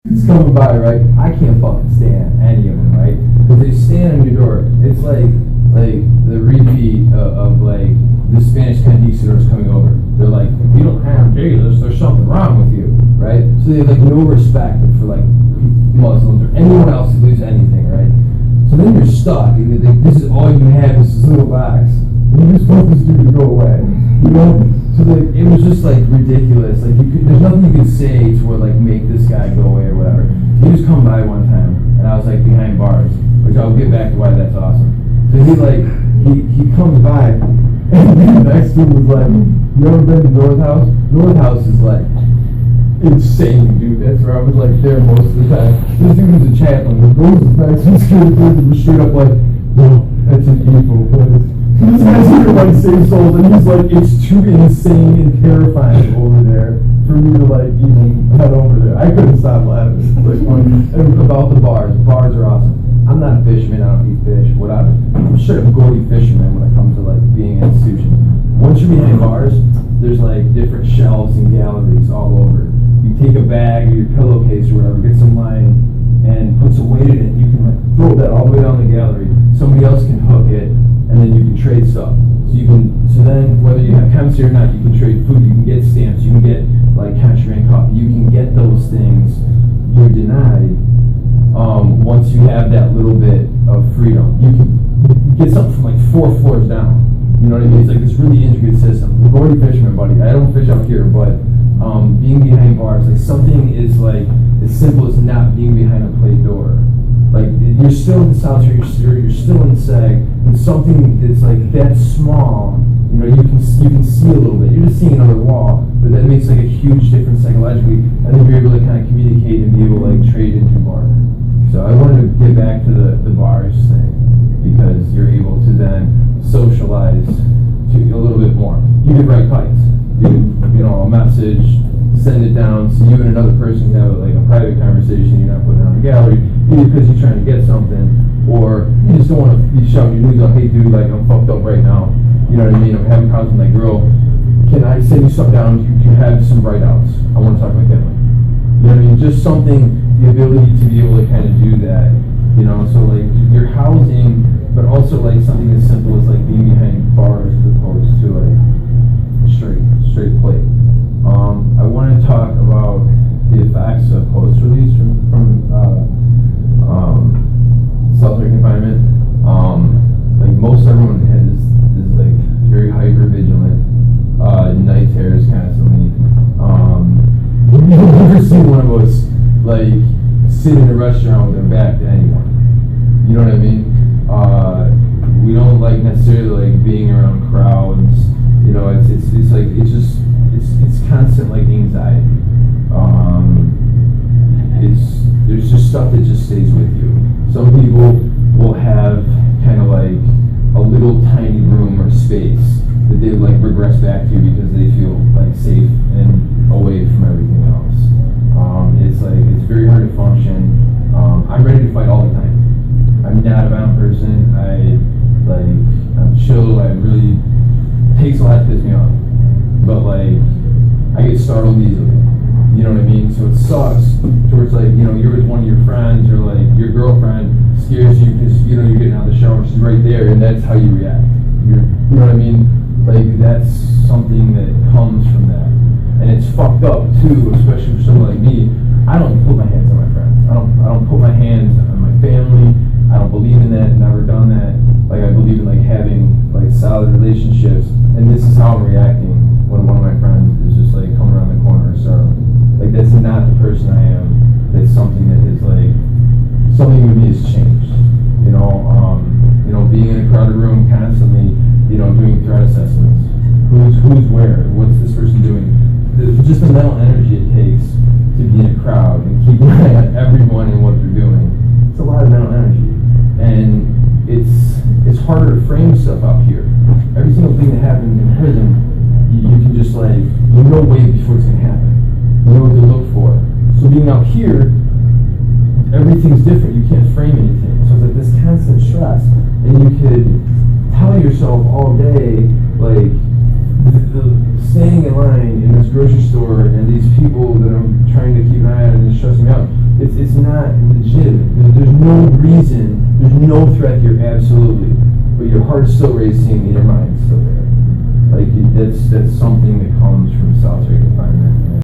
It's coming by, right? I can't fucking stand any of them, right? Because they stand on your door. It's like the repeat of like the Spanish conquistadors coming over. They're like, if you don't have Jesus, there's something wrong with you, right? So they have like no respect for like Muslims or anyone else who believes anything, right? So then you're stuck. And this is all you have is this little box. And you just want this dude to go away, you know? So like it was just like ridiculous. Like there's nothing you could say to like make this guy go away or whatever. He just come by one time, and I was like behind bars, which I'll get back to why that's awesome. So he comes by, and the next dude was like, you ever been to North House? North House is like insane, dude. That's where I was like there most of the time. This dude was a chaplain. He goes back to security and was straight up like, no, that's an evil place. This guy's here to like save souls, and he's like, it's too insane and terrifying over there for me to like even head over there. I couldn't stop laughing. And about the bars. Bars are awesome. I'm not a fisherman. I don't eat fish. Whatever. I'm sure I'm a goaty fisherman when it comes to like being an institution. Once you're behind bars, there's like different shelves and galleries all over. You take a bag or your pillowcase or whatever, get some line, and put some weight in it. You can like throw that all the way down the gallery. Somebody else can hook it, and then you can trade stuff. So then whether you have chemistry or not, you can trade food. You can get stamps. You can get like contraband coffee. You can get those things. You're denied once you have that little bit of freedom. You can get something from like 4 floors down. You know what I mean? It's like this really intricate system. The goalie fisherman, buddy. I don't fish out here, but being behind bars, like something is like as simple as not being behind a plate door. Like you're still in the solitary, you're still in the sag, and something that's like that small, you know, you can see a little bit. You're just seeing another wall, but that makes like a huge difference psychologically. And then you're able to kind of communicate and be able to like trade into barter. So I wanted to get back to the bars thing because you're able to then socialize to a little bit more. You could write kites, you know, a message, send it down, so you and another person can have like a private conversation. You're not putting it on the gallery, either because you're trying to get something, or you just don't want to be shouting your news out, hey dude, like I'm fucked up right now. You know what I mean? I'm having problems with my girl. Can I send you something down? Do you have some write-outs? I want to talk to my family. You know what I mean? Just something, the ability to be able to kind of do that. You know, so like your housing, but also like something as simple as like being behind bars as opposed to like straight plate. I want to talk about the effects of post-release from solitary confinement. Like most everyone is like very hyper vigilant. Night terrors constantly. You've never seen one of us like sit in a restaurant with their back to anyone. You know what I mean? We don't like necessarily like being around crowds. You know, it's like it's constant like anxiety. There's just stuff that just stays with you. Some people will have kind of like a little tiny room or space that they like regress back to because they feel like safe and away from everything else. It's like it's very hard to function. I'm ready to fight all the time. I'm not a violent person. I'm chill. I really takes a lot to piss me off, but like I get startled easily. You know what I mean? So it sucks towards like, you know, you're with one of your friends or like your girlfriend scares you because, you know, you're getting out of the shower, she's right there, and that's how you react. You know what I mean? Like that's something that comes from that. And it's fucked up too, especially for someone like me. I don't put my hands on my friends. I don't put my hands on my family. I don't believe in that, never done that. Like I believe in like having like solid relationships, and this is how I'm reacting when one of my friends is just like coming around the corner or startling. Like that's not the person I am. That's something that is like something with me has changed. You know, being in a crowded room constantly, you know, doing threat assessments. Who's where? What's this person doing? Just the mental energy it takes to be in a crowd and keep an eye on everyone and what they're doing. It's a lot of mental energy, and it's harder to frame stuff up here. Every single thing that happens in prison, you can just like, you know way before it's going to happen. You know what to look for. So being out here, everything's different. You can't frame anything. So it's like this constant stress. And you could tell yourself all day, like, staying in line in this grocery store and these people that I'm trying to keep an eye on and it's stressing me out. no reason, there's no threat here, absolutely, but your heart's still racing and your mind's still there. Like, that's something that comes from solitary confinement.